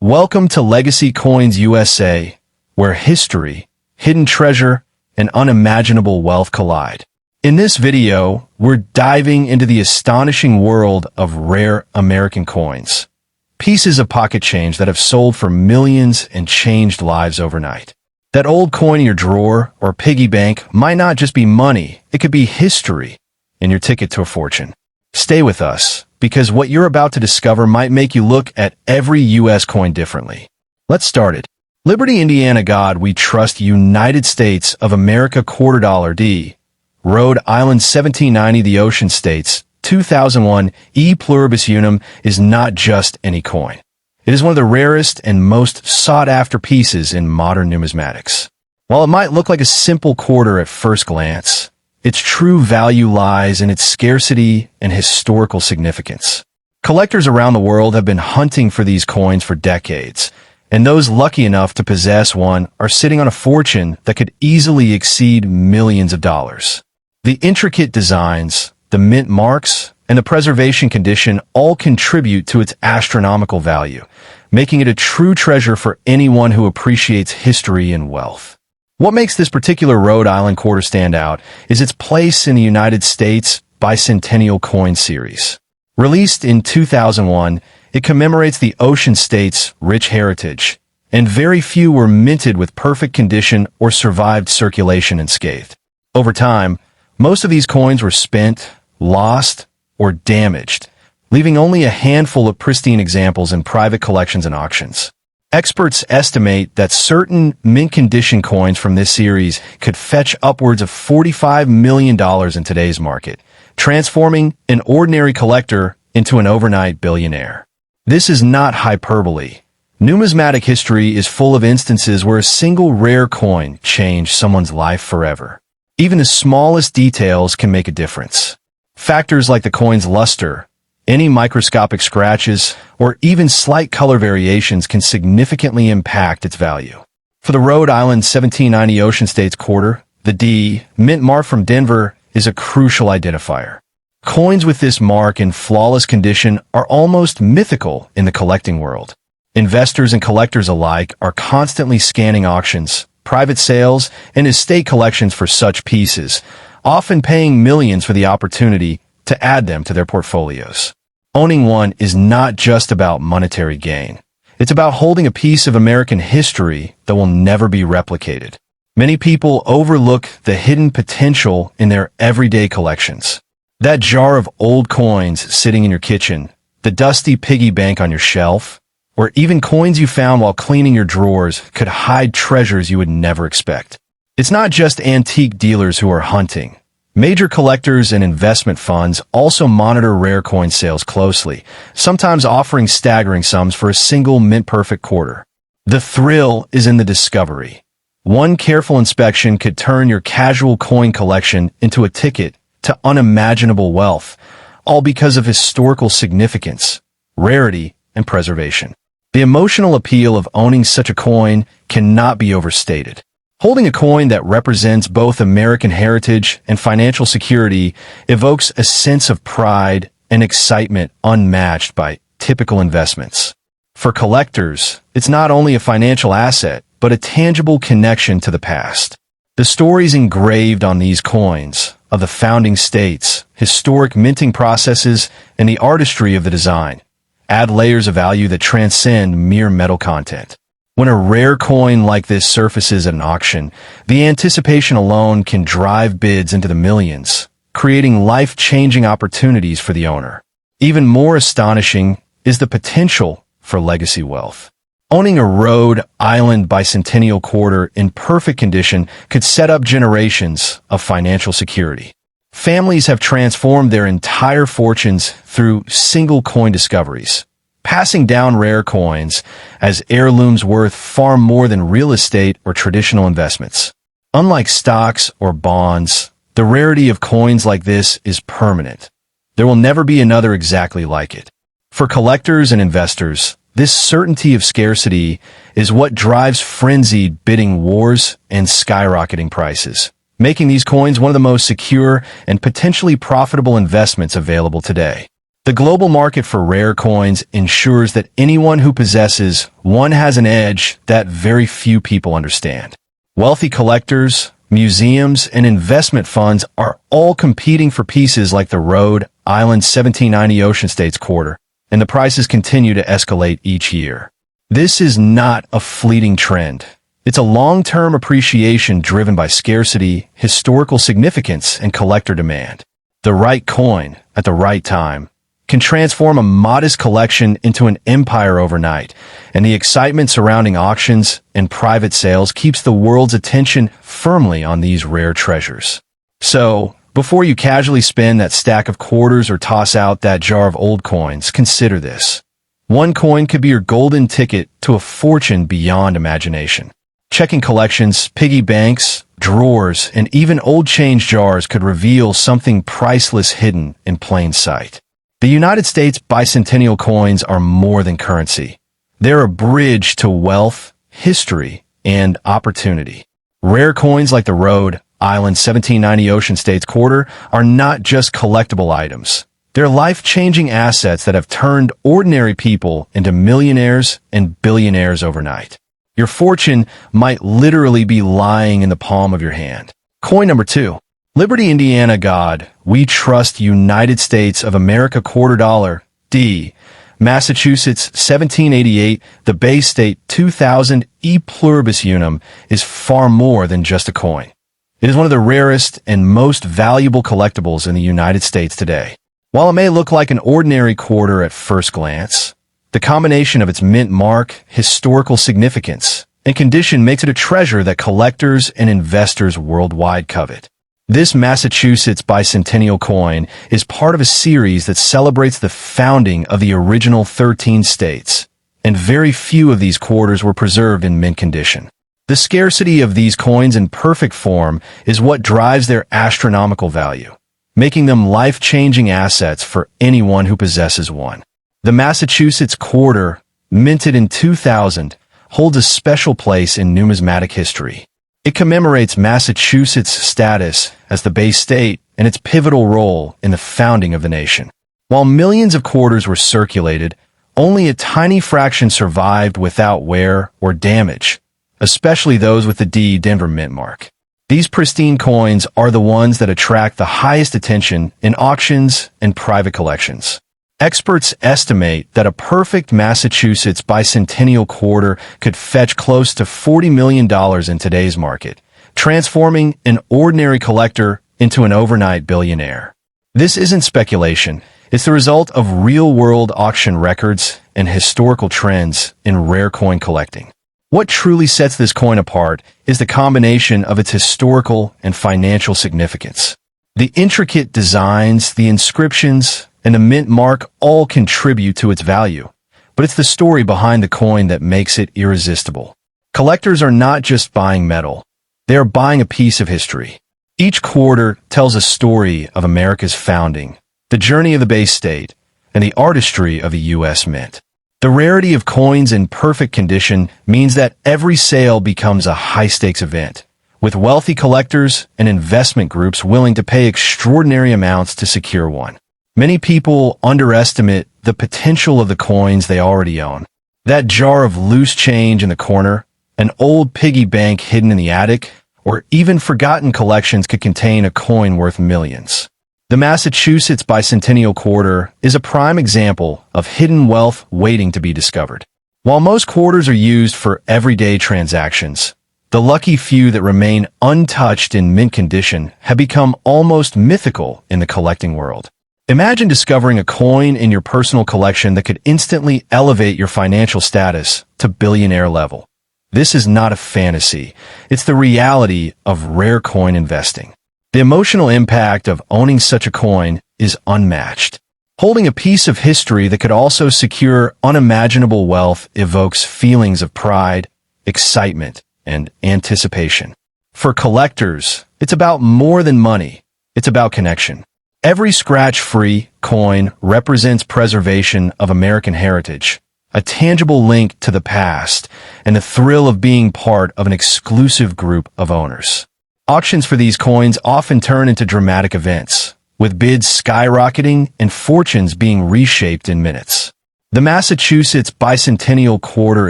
Welcome to Legacy Coins USA, where history, hidden treasure, and unimaginable wealth collide. In this video, we're diving into the astonishing world of rare American coins. Pieces of pocket change that have sold for millions and changed lives overnight. That old coin in your drawer or piggy bank might not just be money, it could be history and your ticket to a fortune. Stay with us, because what you're about to discover might make you look at every U.S. coin differently. Let's start it. Liberty, Indiana, God, we trust. United States of America $quarter D. Rhode Island 1790, the Ocean States 2001. E pluribus unum is not just any coin. It is one of the rarest and most sought-after pieces in modern numismatics. While it might look like a simple quarter at first glance, its true value lies in its scarcity and historical significance. Collectors around the world have been hunting for these coins for decades, and those lucky enough to possess one are sitting on a fortune that could easily exceed millions of dollars. The intricate designs, the mint marks, and the preservation condition all contribute to its astronomical value, making it a true treasure for anyone who appreciates history and wealth. What makes this particular Rhode Island quarter stand out is its place in the United States Bicentennial Coin Series. Released in 2001, it commemorates the Ocean States' rich heritage, and very few were minted with perfect condition or survived circulation unscathed. Over time, most of these coins were spent, lost, or damaged, leaving only a handful of pristine examples in private collections and auctions. Experts estimate that certain mint-condition coins from this series could fetch upwards of $45 million in today's market, transforming an ordinary collector into an overnight billionaire. This is not hyperbole. Numismatic history is full of instances where a single rare coin changed someone's life forever. Even the smallest details can make a difference. Factors like the coin's luster, any microscopic scratches, or even slight color variations can significantly impact its value. For the Rhode Island 1790 Ocean States quarter, the D, mint mark from Denver, is a crucial identifier. Coins with this mark in flawless condition are almost mythical in the collecting world. Investors and collectors alike are constantly scanning auctions, private sales, and estate collections for such pieces, often paying millions for the opportunity to add them to their portfolios. Owning one is not just about monetary gain. It's about holding a piece of American history that will never be replicated. Many people overlook the hidden potential in their everyday collections. That jar of old coins sitting in your kitchen, the dusty piggy bank on your shelf, or even coins you found while cleaning your drawers could hide treasures you would never expect. It's not just antique dealers who are hunting. Major collectors and investment funds also monitor rare coin sales closely, sometimes offering staggering sums for a single mint-perfect quarter. The thrill is in the discovery. One careful inspection could turn your casual coin collection into a ticket to unimaginable wealth, all because of historical significance, rarity, and preservation. The emotional appeal of owning such a coin cannot be overstated. Holding a coin that represents both American heritage and financial security evokes a sense of pride and excitement unmatched by typical investments. For collectors, it's not only a financial asset, but a tangible connection to the past. The stories engraved on these coins of the founding states, historic minting processes, and the artistry of the design add layers of value that transcend mere metal content. When a rare coin like this surfaces at an auction, the anticipation alone can drive bids into the millions, creating life-changing opportunities for the owner. Even more astonishing is the potential for legacy wealth. Owning a Rhode Island Bicentennial quarter in perfect condition could set up generations of financial security. Families have transformed their entire fortunes through single coin discoveries, passing down rare coins as heirlooms worth far more than real estate or traditional investments. Unlike stocks or bonds, the rarity of coins like this is permanent. There will never be another exactly like it. For collectors and investors, this certainty of scarcity is what drives frenzied bidding wars and skyrocketing prices, making these coins one of the most secure and potentially profitable investments available today. The global market for rare coins ensures that anyone who possesses one has an edge that very few people understand. Wealthy collectors, museums, and investment funds are all competing for pieces like the Rhode Island 1790 Ocean States quarter, and the prices continue to escalate each year. This is not a fleeting trend. It's a long-term appreciation driven by scarcity, historical significance, and collector demand. The right coin, at the right time, can transform a modest collection into an empire overnight, and the excitement surrounding auctions and private sales keeps the world's attention firmly on these rare treasures. So, before you casually spend that stack of quarters or toss out that jar of old coins, consider this. One coin could be your golden ticket to a fortune beyond imagination. Checking collections, piggy banks, drawers, and even old change jars could reveal something priceless hidden in plain sight. The United States bicentennial coins are more than currency. They're a bridge to wealth, history, and opportunity. Rare coins like the Rhode Island 1790 Ocean States quarter are not just collectible items. They're life-changing assets that have turned ordinary people into millionaires and billionaires overnight. Your fortune might literally be lying in the palm of your hand. Coin number 2. Liberty, Indiana. God, we trust United States of America $quarter. D. Massachusetts 1788. The Bay State 2000 E pluribus unum is far more than just a coin. It is one of the rarest and most valuable collectibles in the United States today. While it may look like an ordinary quarter at first glance, the combination of its mint mark, historical significance, and condition makes it a treasure that collectors and investors worldwide covet. This Massachusetts bicentennial coin is part of a series that celebrates the founding of the original 13 states, and very few of these quarters were preserved in mint condition. The scarcity of these coins in perfect form is what drives their astronomical value, making them life-changing assets for anyone who possesses one. The Massachusetts quarter, minted in 2000, holds a special place in numismatic history. It commemorates Massachusetts' status as the Bay State and its pivotal role in the founding of the nation. While millions of quarters were circulated, only a tiny fraction survived without wear or damage, especially those with the D. Denver mint mark. These pristine coins are the ones that attract the highest attention in auctions and private collections. Experts estimate that a perfect Massachusetts bicentennial quarter could fetch close to $40 million in today's market, transforming an ordinary collector into an overnight billionaire. This isn't speculation. It's the result of real-world auction records and historical trends in rare coin collecting. What truly sets this coin apart is the combination of its historical and financial significance. The intricate designs, the inscriptions, and the mint mark all contribute to its value, but it's the story behind the coin that makes it irresistible. Collectors are not just buying metal, they are buying a piece of history. Each quarter tells a story of America's founding, the journey of the Bay State, and the artistry of the U.S. Mint. The rarity of coins in perfect condition means that every sale becomes a high-stakes event, with wealthy collectors and investment groups willing to pay extraordinary amounts to secure one. Many people underestimate the potential of the coins they already own. That jar of loose change in the corner, an old piggy bank hidden in the attic, or even forgotten collections could contain a coin worth millions. The Massachusetts bicentennial quarter is a prime example of hidden wealth waiting to be discovered. While most quarters are used for everyday transactions, the lucky few that remain untouched in mint condition have become almost mythical in the collecting world. Imagine discovering a coin in your personal collection that could instantly elevate your financial status to billionaire level. This is not a fantasy. It's the reality of rare coin investing. The emotional impact of owning such a coin is unmatched. Holding a piece of history that could also secure unimaginable wealth evokes feelings of pride, excitement, and anticipation. For collectors, it's about more than money. It's about connection. Every scratch-free coin represents preservation of American heritage, a tangible link to the past, and the thrill of being part of an exclusive group of owners. Auctions for these coins often turn into dramatic events, with bids skyrocketing and fortunes being reshaped in minutes. The Massachusetts Bicentennial Quarter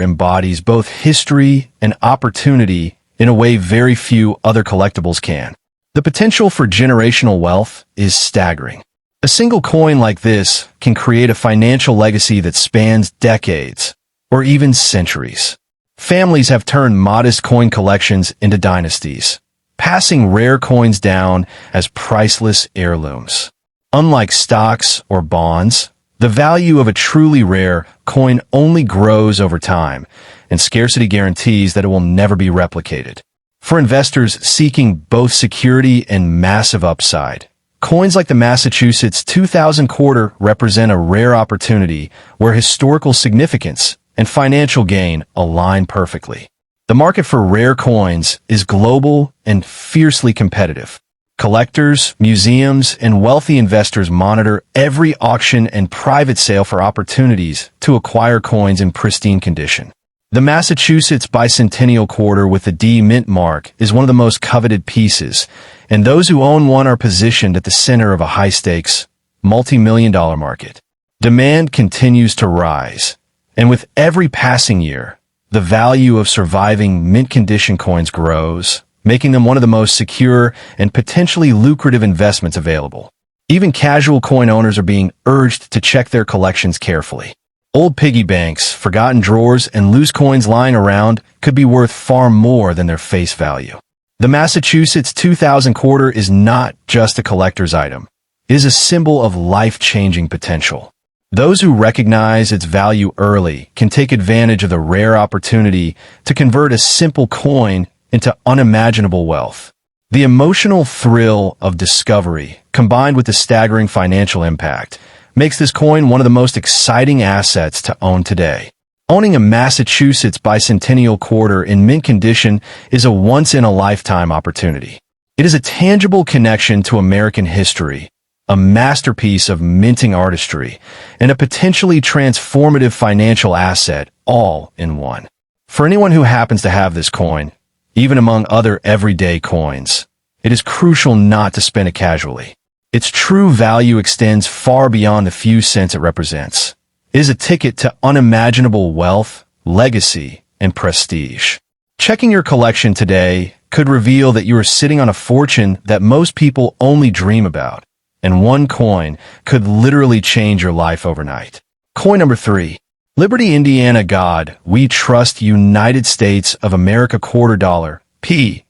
embodies both history and opportunity in a way very few other collectibles can. The potential for generational wealth is staggering. A single coin like this can create a financial legacy that spans decades, or even centuries. Families have turned modest coin collections into dynasties, passing rare coins down as priceless heirlooms. Unlike stocks or bonds, the value of a truly rare coin only grows over time, and scarcity guarantees that it will never be replicated. For investors seeking both security and massive upside, coins like the Massachusetts 2000 quarter represent a rare opportunity where historical significance and financial gain align perfectly. The market for rare coins is global and fiercely competitive. Collectors, museums, and wealthy investors monitor every auction and private sale for opportunities to acquire coins in pristine condition. The Massachusetts Bicentennial Quarter with the D mint mark is one of the most coveted pieces, and those who own one are positioned at the center of a high-stakes, multi-million-dollar market. Demand continues to rise, and with every passing year, the value of surviving mint-condition coins grows, making them one of the most secure and potentially lucrative investments available. Even casual coin owners are being urged to check their collections carefully. Old piggy banks, forgotten drawers, and loose coins lying around could be worth far more than their face value. The Massachusetts 2000 quarter is not just a collector's item. It is a symbol of life-changing potential. Those who recognize its value early can take advantage of the rare opportunity to convert a simple coin into unimaginable wealth. The emotional thrill of discovery, combined with the staggering financial impact, makes this coin one of the most exciting assets to own today. Owning a Massachusetts Bicentennial Quarter in mint condition is a once-in-a-lifetime opportunity. It is a tangible connection to American history, a masterpiece of minting artistry, and a potentially transformative financial asset all in one. For anyone who happens to have this coin, even among other everyday coins, it is crucial not to spend it casually. Its true value extends far beyond the few cents it represents. It is a ticket to unimaginable wealth, legacy, and prestige. Checking your collection today could reveal that you are sitting on a fortune that most people only dream about, and one coin could literally change your life overnight. Coin number 3. Liberty, Indiana. God, we trust United States of America quarter dollar, p.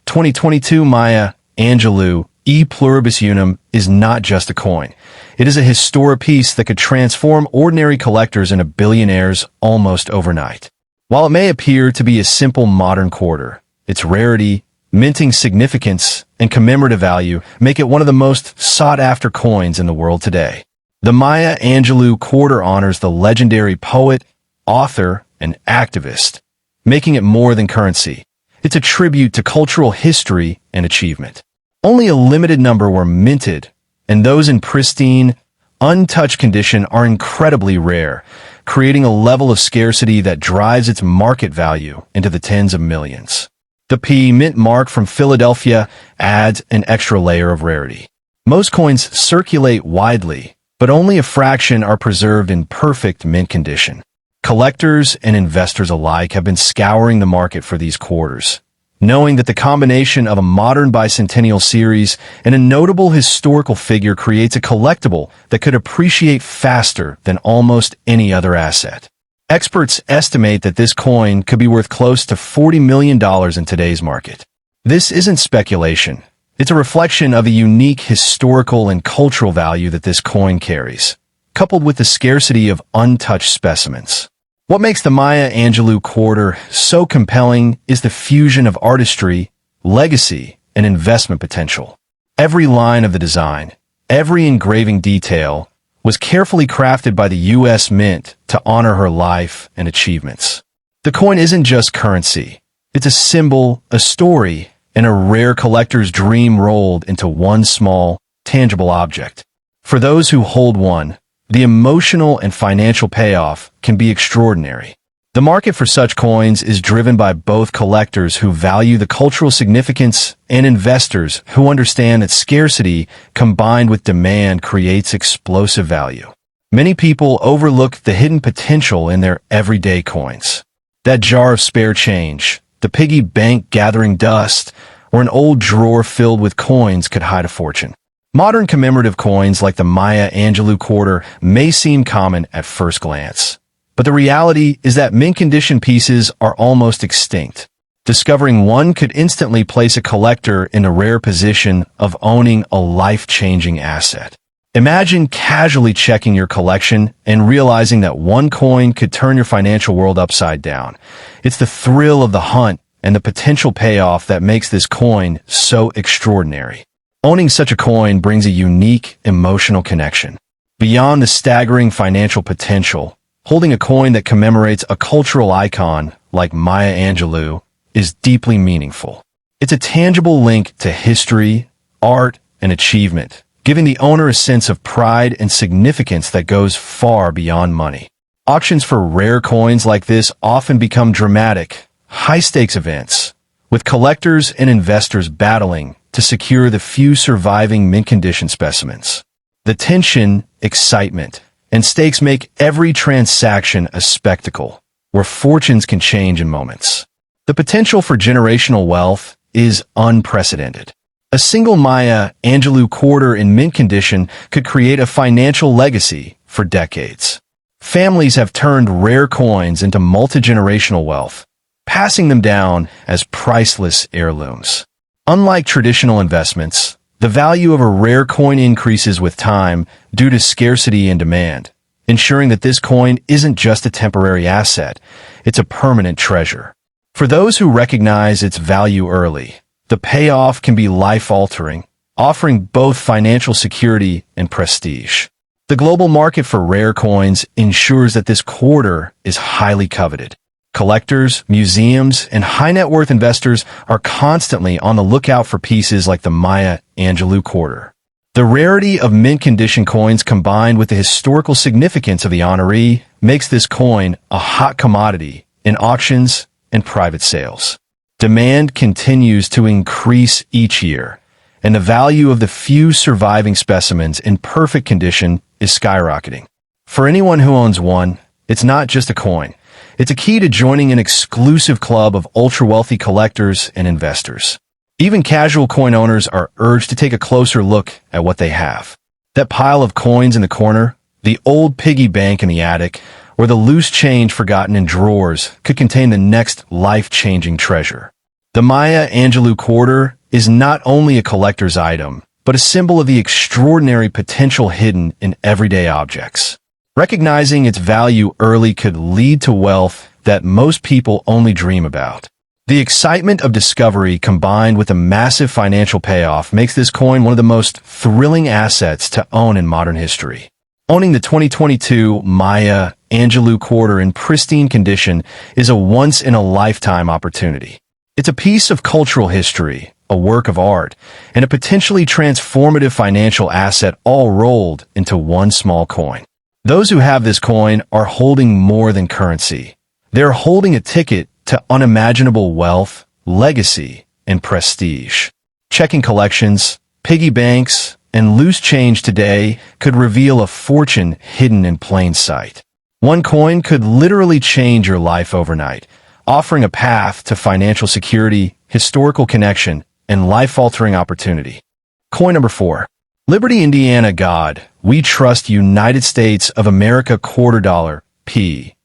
2022 Maya Angelou, e pluribus unum, is not just a coin. It is a historic piece that could transform ordinary collectors into billionaires almost overnight. While it may appear to be a simple modern quarter, its rarity, minting significance, and commemorative value make it one of the most sought-after coins in the world today. The Maya Angelou quarter honors the legendary poet, author, and activist, making it more than currency. It's a tribute to cultural history and achievement. Only a limited number were minted, and those in pristine, untouched condition are incredibly rare, creating a level of scarcity that drives its market value into the tens of millions. The P mint mark from Philadelphia adds an extra layer of rarity. Most coins circulate widely, but only a fraction are preserved in perfect mint condition. Collectors and investors alike have been scouring the market for these quarters, knowing that the combination of a modern bicentennial series and a notable historical figure creates a collectible that could appreciate faster than almost any other asset. Experts estimate that this coin could be worth close to $40 million in today's market. This isn't speculation. It's a reflection of the unique historical and cultural value that this coin carries, coupled with the scarcity of untouched specimens. What makes the Maya Angelou quarter so compelling is the fusion of artistry, legacy, and investment potential. Every line of the design, every engraving detail, was carefully crafted by the U.S. Mint to honor her life and achievements. The coin isn't just currency. It's a symbol, a story, and a rare collector's dream rolled into one small, tangible object. For those who hold one, the emotional and financial payoff can be extraordinary. The market for such coins is driven by both collectors who value the cultural significance and investors who understand that scarcity combined with demand creates explosive value. Many people overlook the hidden potential in their everyday coins. That jar of spare change, the piggy bank gathering dust, or an old drawer filled with coins could hide a fortune. Modern commemorative coins like the Maya Angelou quarter may seem common at first glance. But the reality is that mint-condition pieces are almost extinct. Discovering one could instantly place a collector in a rare position of owning a life-changing asset. Imagine casually checking your collection and realizing that one coin could turn your financial world upside down. It's the thrill of the hunt and the potential payoff that makes this coin so extraordinary. Owning such a coin brings a unique emotional connection. Beyond the staggering financial potential, holding a coin that commemorates a cultural icon like Maya Angelou is deeply meaningful. It's a tangible link to history, art, and achievement, giving the owner a sense of pride and significance that goes far beyond money. Auctions for rare coins like this often become dramatic, high-stakes events, with collectors and investors battling to secure the few surviving mint-condition specimens. The tension, excitement, and stakes make every transaction a spectacle, where fortunes can change in moments. The potential for generational wealth is unprecedented. A single Maya Angelou quarter in mint condition could create a financial legacy for decades. Families have turned rare coins into multi-generational wealth, passing them down as priceless heirlooms. Unlike traditional investments, the value of a rare coin increases with time due to scarcity and demand, ensuring that this coin isn't just a temporary asset, it's a permanent treasure. For those who recognize its value early, the payoff can be life-altering, offering both financial security and prestige. The global market for rare coins ensures that this quarter is highly coveted. Collectors, museums, and high-net-worth investors are constantly on the lookout for pieces like the Maya Angelou quarter. The rarity of mint-condition coins combined with the historical significance of the honoree makes this coin a hot commodity in auctions and private sales. Demand continues to increase each year, and the value of the few surviving specimens in perfect condition is skyrocketing. For anyone who owns one, it's not just a coin. It's a key to joining an exclusive club of ultra-wealthy collectors and investors. Even casual coin owners are urged to take a closer look at what they have. That pile of coins in the corner, the old piggy bank in the attic, or the loose change forgotten in drawers could contain the next life-changing treasure. The Maya Angelou quarter is not only a collector's item, but a symbol of the extraordinary potential hidden in everyday objects. Recognizing its value early could lead to wealth that most people only dream about. The excitement of discovery combined with a massive financial payoff makes this coin one of the most thrilling assets to own in modern history. Owning the 2022 Maya Angelou quarter in pristine condition is a once-in-a-lifetime opportunity. It's a piece of cultural history, a work of art, and a potentially transformative financial asset all rolled into one small coin. Those who have this coin are holding more than currency. They're holding a ticket to unimaginable wealth, legacy, and prestige. Checking collections, piggy banks, and loose change today could reveal a fortune hidden in plain sight. One coin could literally change your life overnight, offering a path to financial security, historical connection, and life-altering opportunity. Coin number 4. Liberty Indiana God, we trust United States of America quarter dollar, p.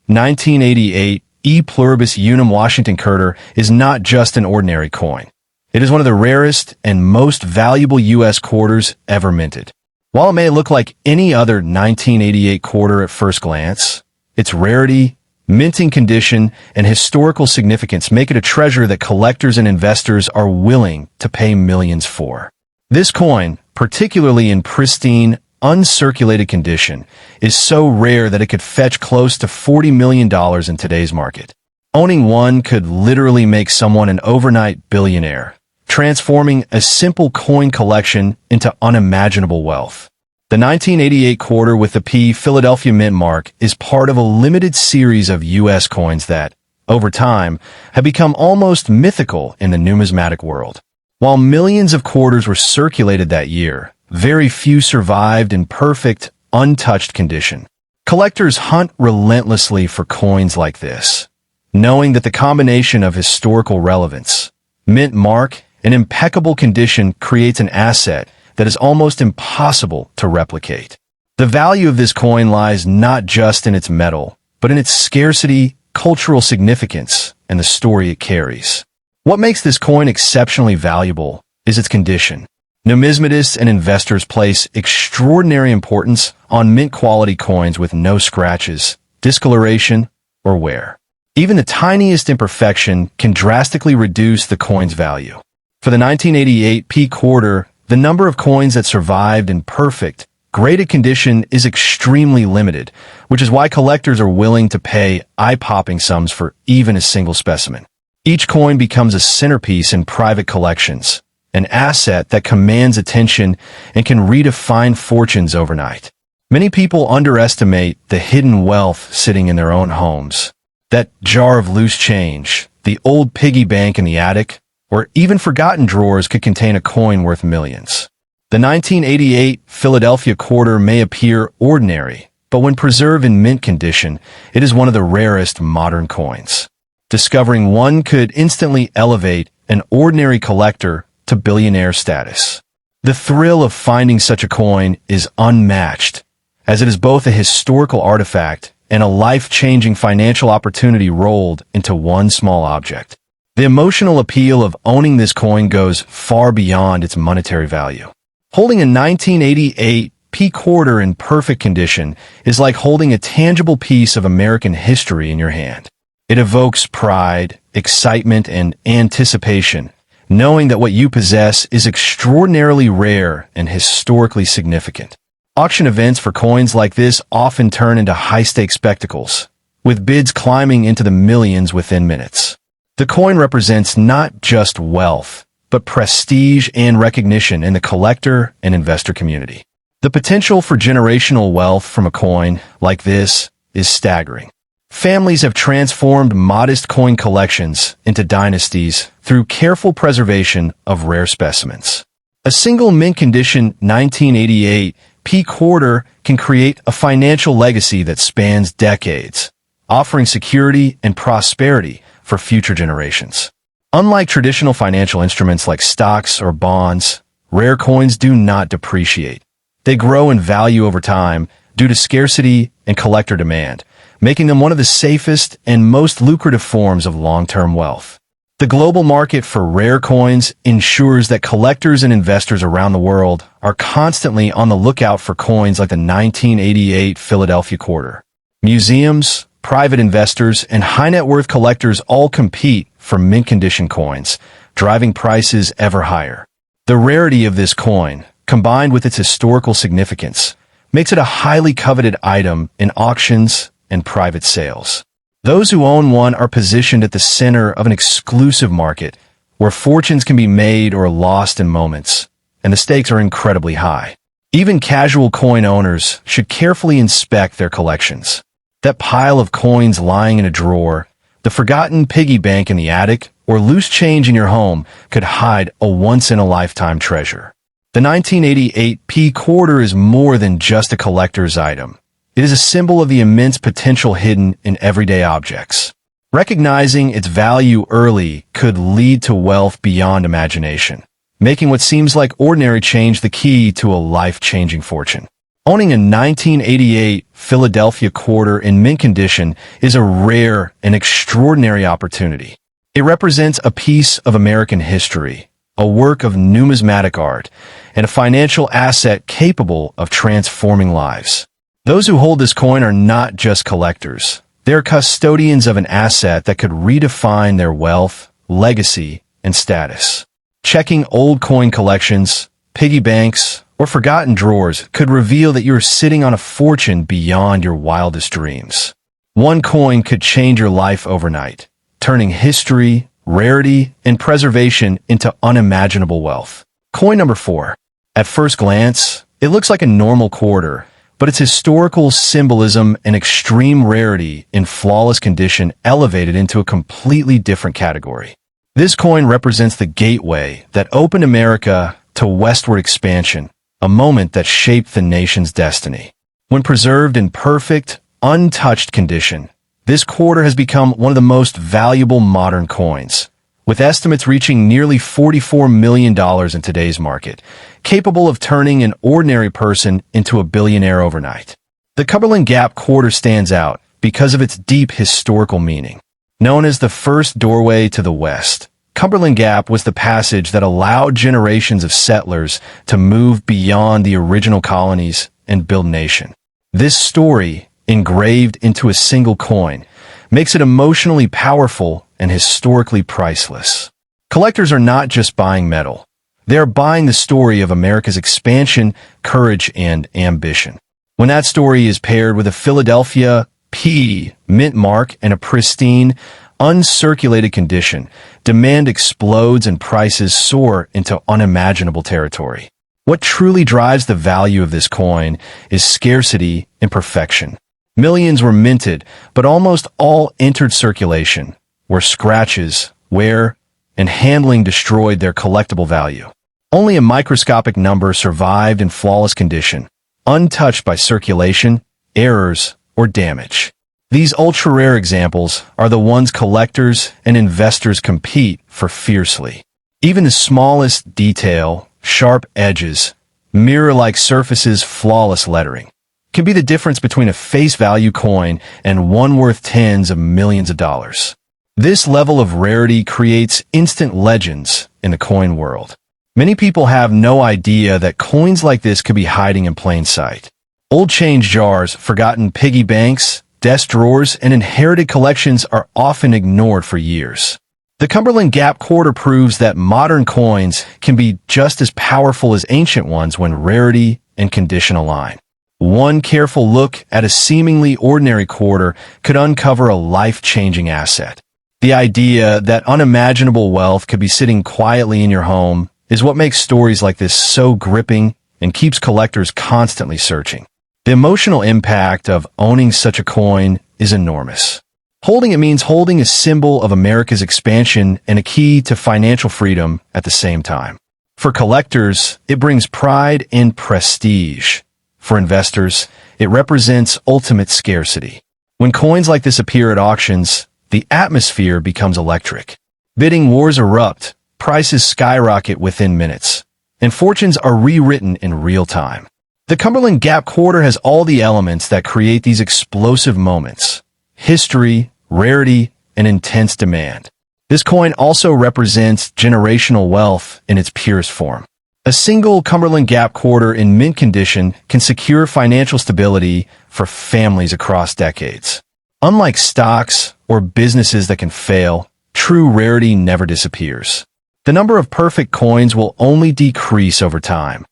1988, E pluribus unum Washington Curter is not just an ordinary coin. It is one of the rarest and most valuable U.S. quarters ever minted. While it may look like any other 1988 quarter at first glance, its rarity, minting condition, and historical significance make it a treasure that collectors and investors are willing to pay millions for. This coin, particularly in pristine, uncirculated condition, is so rare that it could fetch close to $40 million in today's market. Owning one could literally make someone an overnight billionaire, transforming a simple coin collection into unimaginable wealth. The 1988 quarter with the P Philadelphia Mint mark is part of a limited series of U.S. coins that, over time, have become almost mythical in the numismatic world. While millions of quarters were circulated that year, very few survived in perfect, untouched condition. Collectors hunt relentlessly for coins like this, knowing that the combination of historical relevance, mint mark, and impeccable condition creates an asset that is almost impossible to replicate. The value of this coin lies not just in its metal, but in its scarcity, cultural significance, and the story it carries. What makes this coin exceptionally valuable is its condition. Numismatists and investors place extraordinary importance on mint-quality coins with no scratches, discoloration, or wear. Even the tiniest imperfection can drastically reduce the coin's value. For the 1988 P quarter, the number of coins that survived in perfect, graded condition is extremely limited, which is why collectors are willing to pay eye-popping sums for even a single specimen. Each coin becomes a centerpiece in private collections, an asset that commands attention and can redefine fortunes overnight. Many people underestimate the hidden wealth sitting in their own homes. That jar of loose change, the old piggy bank in the attic, or even forgotten drawers could contain a coin worth millions. The 1988 Philadelphia quarter may appear ordinary, but when preserved in mint condition, it is one of the rarest modern coins. Discovering one could instantly elevate an ordinary collector to billionaire status. The thrill of finding such a coin is unmatched, as it is both a historical artifact and a life-changing financial opportunity rolled into one small object. The emotional appeal of owning this coin goes far beyond its monetary value. Holding a 1988 P quarter in perfect condition is like holding a tangible piece of American history in your hand. It evokes pride, excitement, and anticipation, knowing that what you possess is extraordinarily rare and historically significant. Auction events for coins like this often turn into high-stakes spectacles, with bids climbing into the millions within minutes. The coin represents not just wealth, but prestige and recognition in the collector and investor community. The potential for generational wealth from a coin like this is staggering. Families have transformed modest coin collections into dynasties through careful preservation of rare specimens. A single mint condition 1988 P quarter can create a financial legacy that spans decades, offering security and prosperity for future generations. Unlike traditional financial instruments like stocks or bonds, rare coins do not depreciate. They grow in value over time due to scarcity and collector demand, making them one of the safest and most lucrative forms of long-term wealth. The global market for rare coins ensures that collectors and investors around the world are constantly on the lookout for coins like the 1988 Philadelphia quarter. Museums, private investors, and high-net-worth collectors all compete for mint-condition coins, driving prices ever higher. The rarity of this coin, combined with its historical significance, makes it a highly coveted item in auctions and private sales. Those who own one are positioned at the center of an exclusive market where fortunes can be made or lost in moments, and the stakes are incredibly high. Even casual coin owners should carefully inspect their collections. That pile of coins lying in a drawer, the forgotten piggy bank in the attic, or loose change in your home could hide a once-in-a-lifetime treasure. The 1988 P quarter is more than just a collector's item. It is a symbol of the immense potential hidden in everyday objects. Recognizing its value early could lead to wealth beyond imagination, making what seems like ordinary change the key to a life-changing fortune. Owning a 1988 Philadelphia quarter in mint condition is a rare and extraordinary opportunity. It represents a piece of American history, a work of numismatic art, and a financial asset capable of transforming lives. Those who hold this coin are not just collectors. They're custodians of an asset that could redefine their wealth, legacy, and status. Checking old coin collections, piggy banks, or forgotten drawers could reveal that you're sitting on a fortune beyond your wildest dreams. One coin could change your life overnight, turning history, rarity, and preservation into unimaginable wealth. Coin number 4. At first glance, It looks like a normal quarter, but its historical symbolism and extreme rarity in flawless condition elevate it into a completely different category. This coin represents the gateway that opened America to westward expansion, a moment that shaped the nation's destiny. When preserved in perfect, untouched condition, this quarter has become one of the most valuable modern coins, with estimates reaching nearly $44 million in today's market, capable of turning an ordinary person into a billionaire overnight. The Cumberland Gap quarter stands out because of its deep historical meaning. Known as the first doorway to the West, Cumberland Gap was the passage that allowed generations of settlers to move beyond the original colonies and build a nation. This story, engraved into a single coin, makes it emotionally powerful and historically priceless. Collectors are not just buying metal. They are buying the story of America's expansion, courage, and ambition. When that story is paired with a Philadelphia P mint mark and a pristine, uncirculated condition, demand explodes and prices soar into unimaginable territory. What truly drives the value of this coin is scarcity and perfection. Millions were minted, but almost all entered circulation, where scratches, wear, and handling destroyed their collectible value. Only a microscopic number survived in flawless condition, untouched by circulation, errors, or damage. These ultra-rare examples are the ones collectors and investors compete for fiercely. Even the smallest detail, sharp edges, mirror-like surfaces, flawless lettering, can be the difference between a face-value coin and one worth tens of millions of dollars. This level of rarity creates instant legends in the coin world. Many people have no idea that coins like this could be hiding in plain sight. Old change jars, forgotten piggy banks, desk drawers, and inherited collections are often ignored for years. The Cumberland Gap quarter proves that modern coins can be just as powerful as ancient ones when rarity and condition align. One careful look at a seemingly ordinary quarter could uncover a life-changing asset. The idea that unimaginable wealth could be sitting quietly in your home is what makes stories like this so gripping and keeps collectors constantly searching. The emotional impact of owning such a coin is enormous. Holding it means holding a symbol of America's expansion and a key to financial freedom at the same time. For collectors, it brings pride and prestige. For investors, it represents ultimate scarcity. When coins like this appear at auctions, the atmosphere becomes electric. Bidding wars erupt, prices skyrocket within minutes, and fortunes are rewritten in real time. The Cumberland Gap quarter has all the elements that create these explosive moments: history, rarity, and intense demand. This coin also represents generational wealth in its purest form. A single Cumberland Gap quarter in mint condition can secure financial stability for families across decades. Unlike stocks or businesses that can fail, true rarity never disappears. The number of perfect coins will only decrease over time,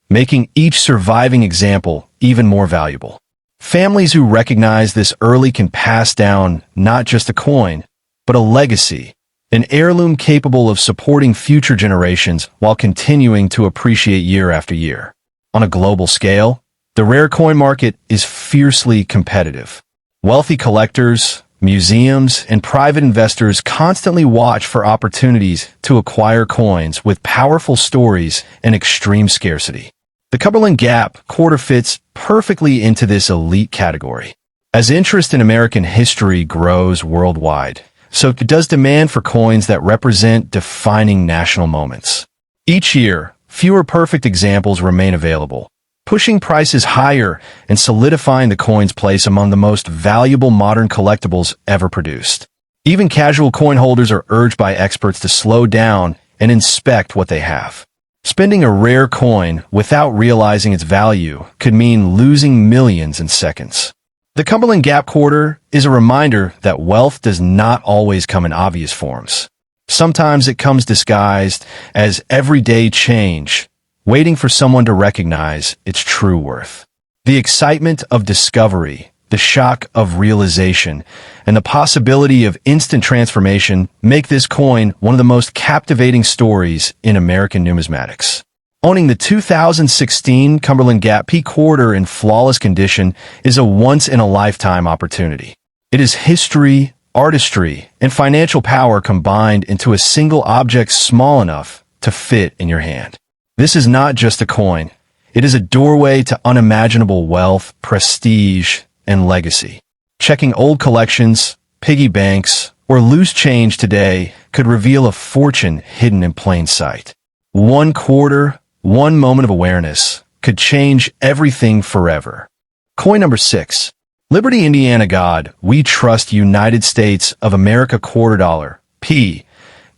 making each surviving example even more valuable. Families who recognize this early can pass down not just a coin, but a legacy, an heirloom capable of supporting future generations while continuing to appreciate year after year. On a global scale, the rare coin market is fiercely competitive. Wealthy collectors, museums, and private investors constantly watch for opportunities to acquire coins with powerful stories and extreme scarcity. The Cumberland Gap quarter fits perfectly into this elite category. As interest in American history grows worldwide, so does demand for coins that represent defining national moments. Each year, fewer perfect examples remain available, pushing prices higher and solidifying the coin's place among the most valuable modern collectibles ever produced. Even casual coin holders are urged by experts to slow down and inspect what they have. Spending a rare coin without realizing its value could mean losing millions in seconds. The Cumberland Gap quarter is a reminder that wealth does not always come in obvious forms. Sometimes it comes disguised as everyday change, waiting for someone to recognize its true worth. The excitement of discovery, the shock of realization, and the possibility of instant transformation make this coin one of the most captivating stories in American numismatics. Owning the 2016 Cumberland Gap P quarter in flawless condition is a once-in-a-lifetime opportunity. It is history, artistry, and financial power combined into a single object small enough to fit in your hand. This is not just a coin. It is a doorway to unimaginable wealth, prestige, and legacy. Checking old collections, piggy banks, or loose change today could reveal a fortune hidden in plain sight. One quarter, one moment of awareness could change everything forever. Coin number 6. Liberty, Indiana God, we trust United States of America quarter dollar. P.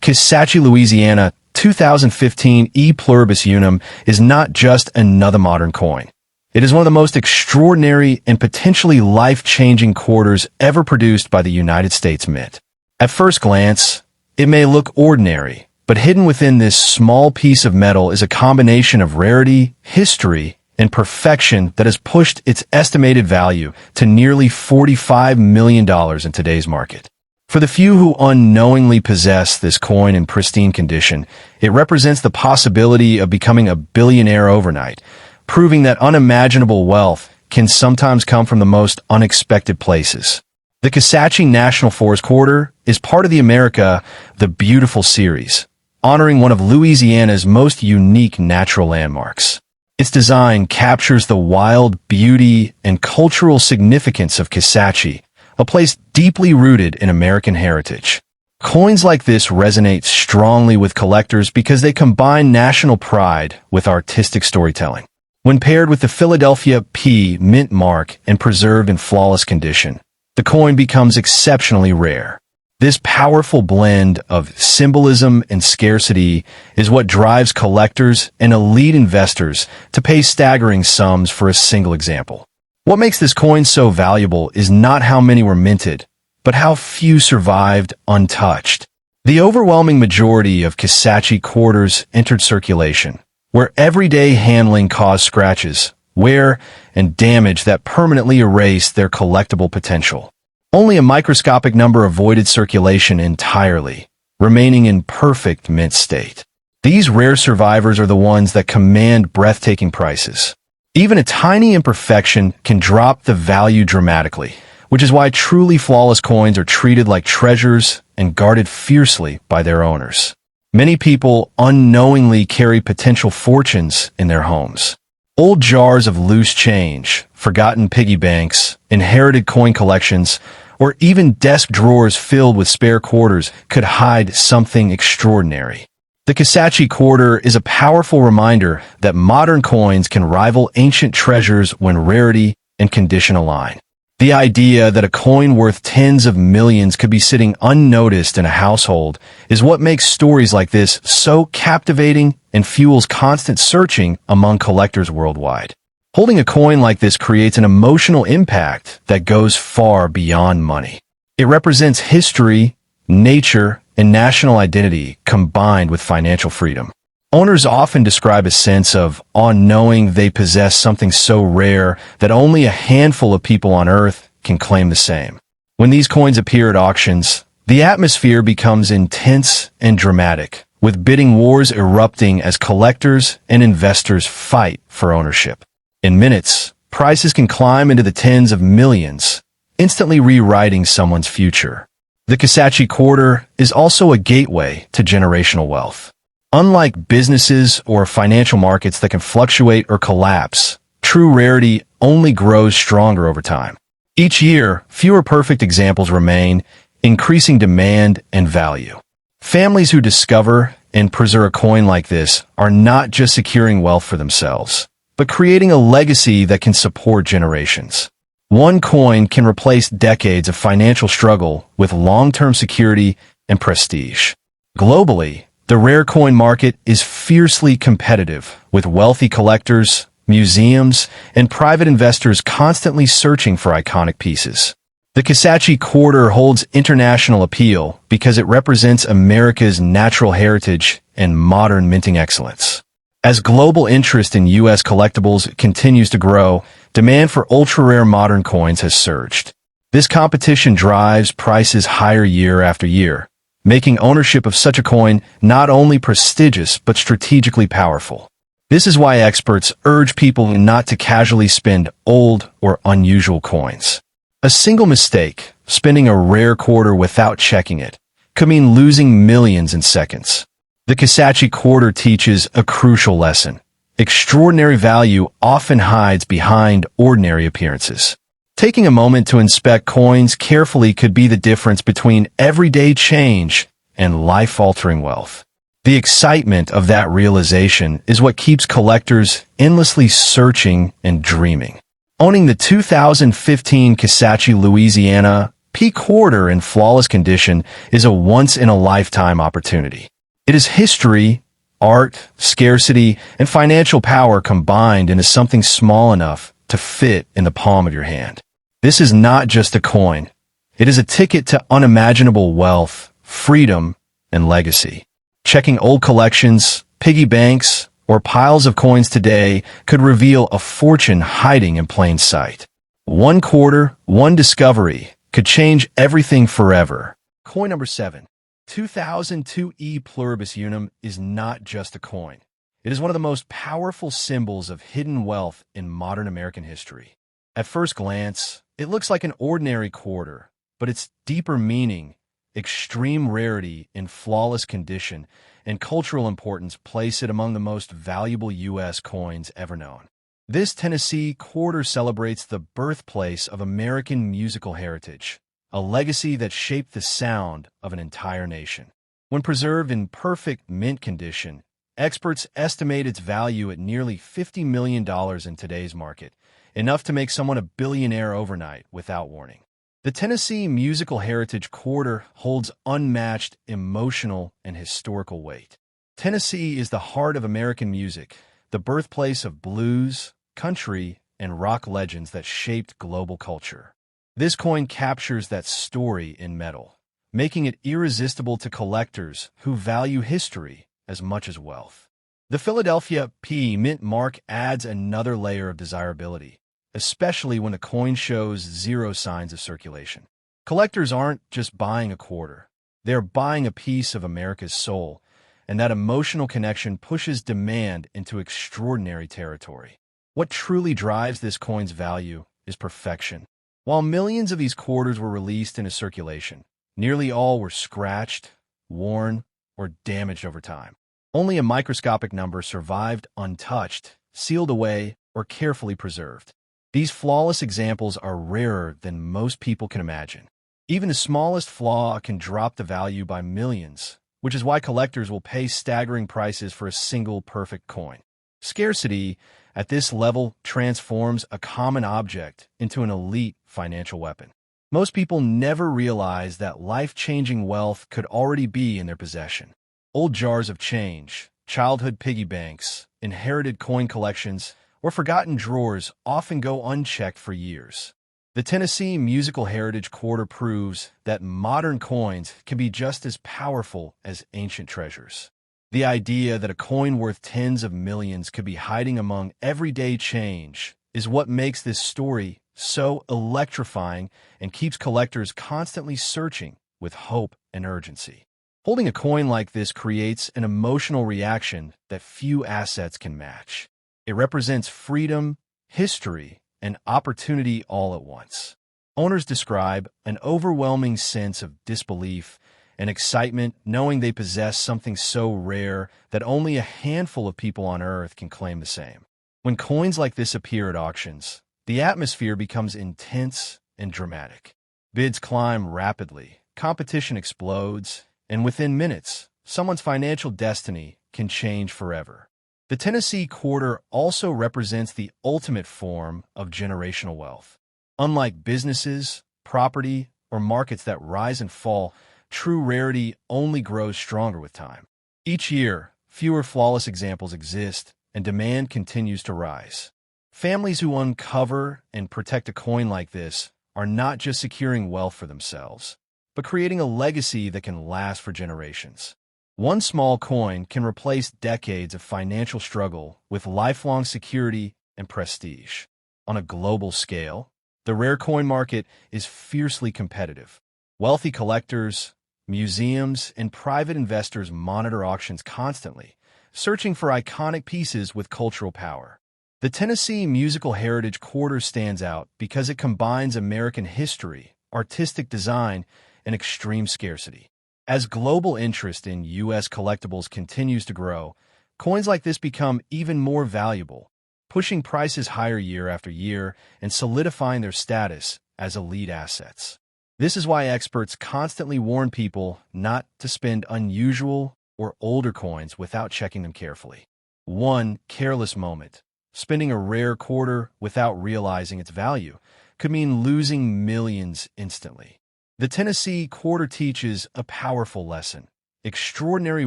Kisatchie, Louisiana, 2015 E pluribus unum is not just another modern coin. It is one of the most extraordinary and potentially life-changing quarters ever produced by the United States Mint. At first glance, it may look ordinary, but hidden within this small piece of metal is a combination of rarity, history, and perfection that has pushed its estimated value to nearly $45 million in today's market. For the few who unknowingly possess this coin in pristine condition, it represents the possibility of becoming a billionaire overnight, proving that unimaginable wealth can sometimes come from the most unexpected places. The Kisatchie National Forest Quarter is part of the America the Beautiful series, honoring one of Louisiana's most unique natural landmarks. Its design captures the wild beauty and cultural significance of Kisatchie, a place deeply rooted in American heritage. Coins like this resonate strongly with collectors because they combine national pride with artistic storytelling. When paired with the Philadelphia P mint mark and preserved in flawless condition, the coin becomes exceptionally rare. This powerful blend of symbolism and scarcity is what drives collectors and elite investors to pay staggering sums for a single example. What makes this coin so valuable is not how many were minted, but how few survived untouched. The overwhelming majority of Kisatchie quarters entered circulation, where everyday handling caused scratches, wear, and damage that permanently erased their collectible potential. Only a microscopic number avoided circulation entirely, remaining in perfect mint state. These rare survivors are the ones that command breathtaking prices. Even a tiny imperfection can drop the value dramatically, which is why truly flawless coins are treated like treasures and guarded fiercely by their owners. Many people unknowingly carry potential fortunes in their homes. Old jars of loose change, forgotten piggy banks, inherited coin collections, or even desk drawers filled with spare quarters could hide something extraordinary. The Kisatchie quarter is a powerful reminder that modern coins can rival ancient treasures when rarity and condition align. The idea that a coin worth tens of millions could be sitting unnoticed in a household is what makes stories like this so captivating and fuels constant searching among collectors worldwide. Holding a coin like this creates an emotional impact that goes far beyond money. It represents history, nature, and national identity combined with financial freedom. Owners often describe a sense of awe knowing they possess something so rare that only a handful of people on Earth can claim the same. When these coins appear at auctions, the atmosphere becomes intense and dramatic, with bidding wars erupting as collectors and investors fight for ownership. In minutes, prices can climb into the tens of millions, instantly rewriting someone's future. The Kisatchie quarter is also a gateway to generational wealth. Unlike businesses or financial markets that can fluctuate or collapse, true rarity only grows stronger over time. Each year, fewer perfect examples remain, increasing demand and value. Families who discover and preserve a coin like this are not just securing wealth for themselves, but creating a legacy that can support generations. One coin can replace decades of financial struggle with long-term security and prestige. Globally, the rare coin market is fiercely competitive, with wealthy collectors, museums, and private investors constantly searching for iconic pieces. The Kisatchie quarter holds international appeal because it represents America's natural heritage and modern minting excellence. As global interest in U.S. collectibles continues to grow, demand for ultra-rare modern coins has surged. This competition drives prices higher year after year, making ownership of such a coin not only prestigious but strategically powerful. This is why experts urge people not to casually spend old or unusual coins. A single mistake, spending a rare quarter without checking it, could mean losing millions in seconds. The Kisatchie quarter teaches a crucial lesson. Extraordinary value often hides behind ordinary appearances. Taking a moment to inspect coins carefully could be the difference between everyday change and life-altering wealth. The excitement of that realization is what keeps collectors endlessly searching and dreaming. Owning the 2015 Kisatchie, Louisiana P quarter in flawless condition is a once-in-a-lifetime opportunity. It is history, art, scarcity, and financial power combined into something small enough to fit in the palm of your hand. This is not just a coin. It is a ticket to unimaginable wealth, freedom, and legacy. Checking old collections, piggy banks, or piles of coins today could reveal a fortune hiding in plain sight. One quarter, one discovery could change everything forever. Coin number 7. 2002 E Pluribus Unum is not just a coin. It is one of the most powerful symbols of hidden wealth in modern American history. At first glance, it looks like an ordinary quarter, but its deeper meaning, extreme rarity in flawless condition, and cultural importance place it among the most valuable U.S. coins ever known. This Tennessee quarter celebrates the birthplace of American musical heritage, a legacy that shaped the sound of an entire nation. When preserved in perfect mint condition, experts estimate its value at nearly $50 million in today's market, enough to make someone a billionaire overnight without warning. The Tennessee Musical Heritage Quarter holds unmatched emotional and historical weight. Tennessee is the heart of American music, the birthplace of blues, country, and rock legends that shaped global culture. This coin captures that story in metal, making it irresistible to collectors who value history as much as wealth. The Philadelphia P mint mark adds another layer of desirability, especially when a coin shows zero signs of circulation. Collectors aren't just buying a quarter. They're buying a piece of America's soul, and that emotional connection pushes demand into extraordinary territory. What truly drives this coin's value is perfection. While millions of these quarters were released into circulation, nearly all were scratched, worn, or damaged over time. Only a microscopic number survived untouched, sealed away, or carefully preserved. These flawless examples are rarer than most people can imagine. Even the smallest flaw can drop the value by millions, which is why collectors will pay staggering prices for a single perfect coin. Scarcity, at this level, transforms a common object into an elite financial weapon. Most people never realize that life-changing wealth could already be in their possession. Old jars of change, childhood piggy banks, inherited coin collections, or forgotten drawers often go unchecked for years. The Tennessee Musical Heritage Quarter proves that modern coins can be just as powerful as ancient treasures. The idea that a coin worth tens of millions could be hiding among everyday change is what makes this story so electrifying and keeps collectors constantly searching with hope and urgency. Holding a coin like this creates an emotional reaction that few assets can match. It represents freedom, history, and opportunity all at once. Owners describe an overwhelming sense of disbelief and excitement knowing they possess something so rare that only a handful of people on Earth can claim the same. When coins like this appear at auctions, the atmosphere becomes intense and dramatic. Bids climb rapidly, competition explodes, and within minutes, someone's financial destiny can change forever. The Tennessee quarter also represents the ultimate form of generational wealth. Unlike businesses, property, or markets that rise and fall, true rarity only grows stronger with time. Each year, fewer flawless examples exist, and demand continues to rise. Families who uncover and protect a coin like this are not just securing wealth for themselves, but creating a legacy that can last for generations. One small coin can replace decades of financial struggle with lifelong security and prestige. On a global scale, the rare coin market is fiercely competitive. Wealthy collectors, museums, and private investors monitor auctions constantly, searching for iconic pieces with cultural power. The Tennessee Musical Heritage Quarter stands out because it combines American history, artistic design, and extreme scarcity. As global interest in U.S. collectibles continues to grow, coins like this become even more valuable, pushing prices higher year after year and solidifying their status as elite assets. This is why experts constantly warn people not to spend unusual or older coins without checking them carefully. One careless moment, spending a rare quarter without realizing its value, could mean losing millions instantly. The Tennessee Quarter teaches a powerful lesson. Extraordinary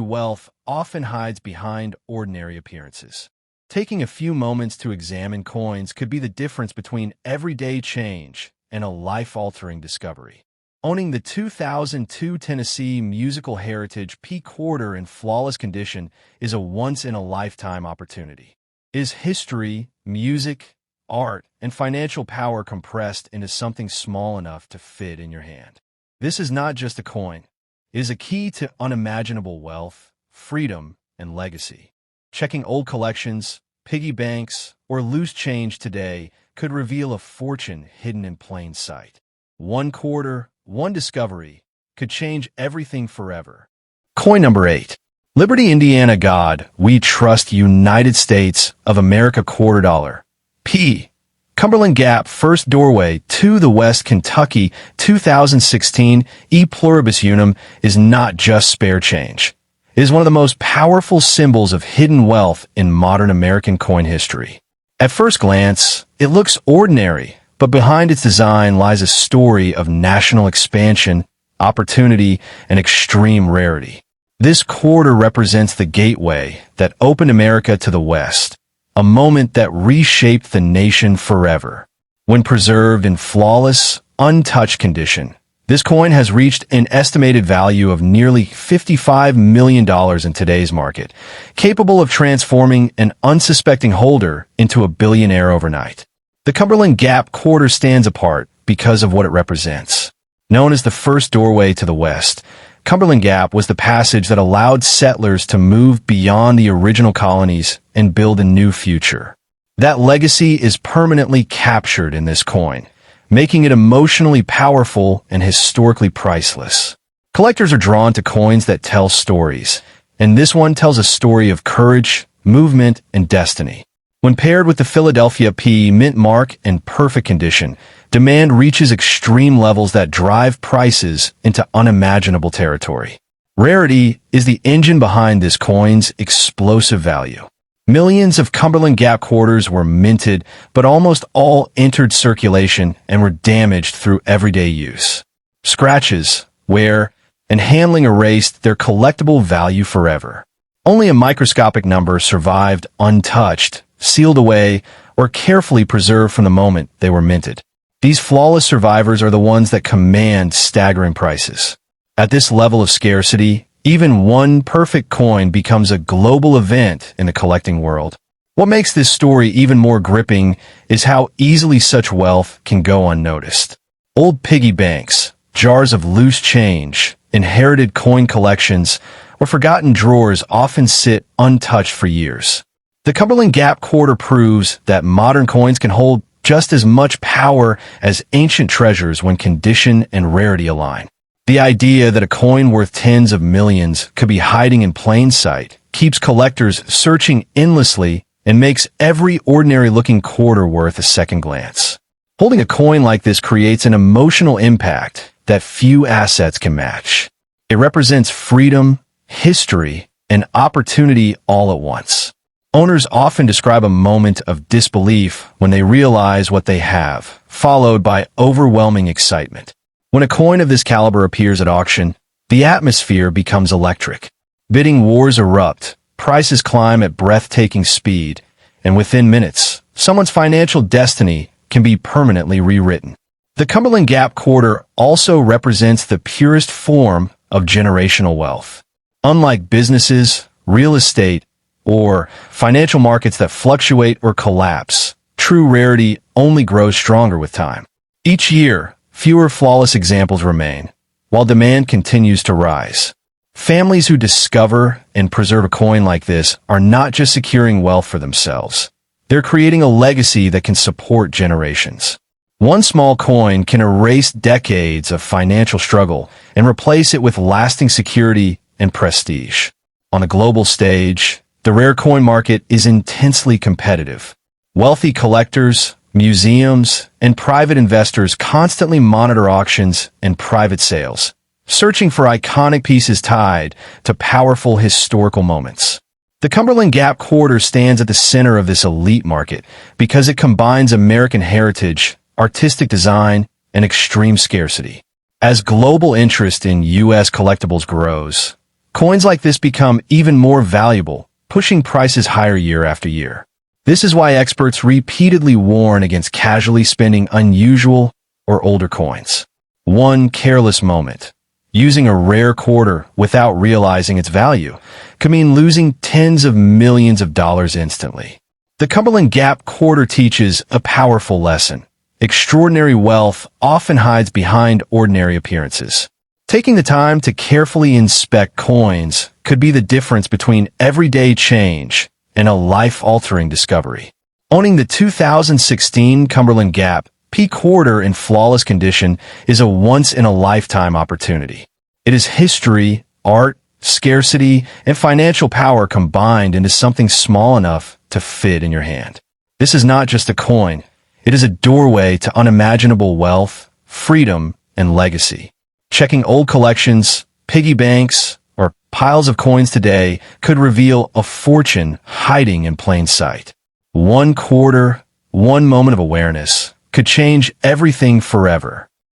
wealth often hides behind ordinary appearances. Taking a few moments to examine coins could be the difference between everyday change and a life-altering discovery. Owning the 2002 Tennessee Musical Heritage P Quarter in flawless condition is a once-in-a-lifetime opportunity. Is history, music, art, and financial power compressed into something small enough to fit in your hand? This is not just a coin. It is a key to unimaginable wealth, freedom, and legacy. Checking old collections, piggy banks, or loose change today could reveal a fortune hidden in plain sight. One quarter, one discovery, could change everything forever. Coin number 8. Liberty, Indiana God, We Trust United States of America Quarter Dollar. P. Cumberland Gap First Doorway to the West Kentucky 2016 E Pluribus Unum is not just spare change. It is one of the most powerful symbols of hidden wealth in modern American coin history. At first glance, it looks ordinary, but behind its design lies a story of national expansion, opportunity, and extreme rarity. This quarter represents the gateway that opened America to the West, a moment that reshaped the nation forever. When preserved in flawless, untouched condition, this coin has reached an estimated value of nearly $55 million in today's market, capable of transforming an unsuspecting holder into a billionaire overnight. The Cumberland Gap Quarter stands apart because of what it represents. Known as the first doorway to the West, Cumberland Gap was the passage that allowed settlers to move beyond the original colonies and build a new future. That legacy is permanently captured in this coin, making it emotionally powerful and historically priceless. Collectors are drawn to coins that tell stories, and this one tells a story of courage, movement, and destiny. When paired with the Philadelphia P mint mark in perfect condition, demand reaches extreme levels that drive prices into unimaginable territory. Rarity is the engine behind this coin's explosive value. Millions of Cumberland Gap quarters were minted, but almost all entered circulation and were damaged through everyday use. Scratches, wear, and handling erased their collectible value forever. Only a microscopic number survived untouched, sealed away, or carefully preserved from the moment they were minted. These flawless survivors are the ones that command staggering prices. At this level of scarcity, even one perfect coin becomes a global event in the collecting world. What makes this story even more gripping is how easily such wealth can go unnoticed. Old piggy banks, jars of loose change, inherited coin collections, or forgotten drawers often sit untouched for years. The Cumberland Gap Quarter proves that modern coins can hold just as much power as ancient treasures when condition and rarity align. The idea that a coin worth tens of millions could be hiding in plain sight keeps collectors searching endlessly and makes every ordinary-looking quarter worth a second glance. Holding a coin like this creates an emotional impact that few assets can match. It represents freedom, history, and opportunity all at once. Owners often describe a moment of disbelief when they realize what they have, followed by overwhelming excitement. When a coin of this caliber appears at auction, the atmosphere becomes electric. Bidding wars erupt, prices climb at breathtaking speed, and within minutes, someone's financial destiny can be permanently rewritten. The Cumberland Gap Quarter also represents the purest form of generational wealth. Unlike businesses, real estate, or financial markets that fluctuate or collapse, true rarity only grows stronger with time. Each year, fewer flawless examples remain, while demand continues to rise. Families who discover and preserve a coin like this are not just securing wealth for themselves. They're creating a legacy that can support generations. One small coin can erase decades of financial struggle and replace it with lasting security and prestige. On a global stage, the rare coin market is intensely competitive. Wealthy collectors, museums, and private investors constantly monitor auctions and private sales, searching for iconic pieces tied to powerful historical moments. The Cumberland Gap Quarter stands at the center of this elite market because it combines American heritage, artistic design, and extreme scarcity. As global interest in U.S. collectibles grows, coins like this become even more valuable, pushing prices higher year after year. This is why experts repeatedly warn against casually spending unusual or older coins. One careless moment, using a rare quarter without realizing its value, could mean losing tens of millions of dollars instantly. The Cumberland Gap Quarter teaches a powerful lesson. Extraordinary wealth often hides behind ordinary appearances. Taking the time to carefully inspect coins could be the difference between everyday change and a life-altering discovery. Owning the 2016 Cumberland Gap P Quarter in flawless condition is a once-in-a-lifetime opportunity. It is history, art, scarcity, and financial power combined into something small enough to fit in your hand. This is not just a coin. It is a doorway to unimaginable wealth, freedom, and legacy. Checking old collections, piggy banks, or piles of coins today could reveal a fortune hiding in plain sight. One quarter, one moment of awareness could change everything forever.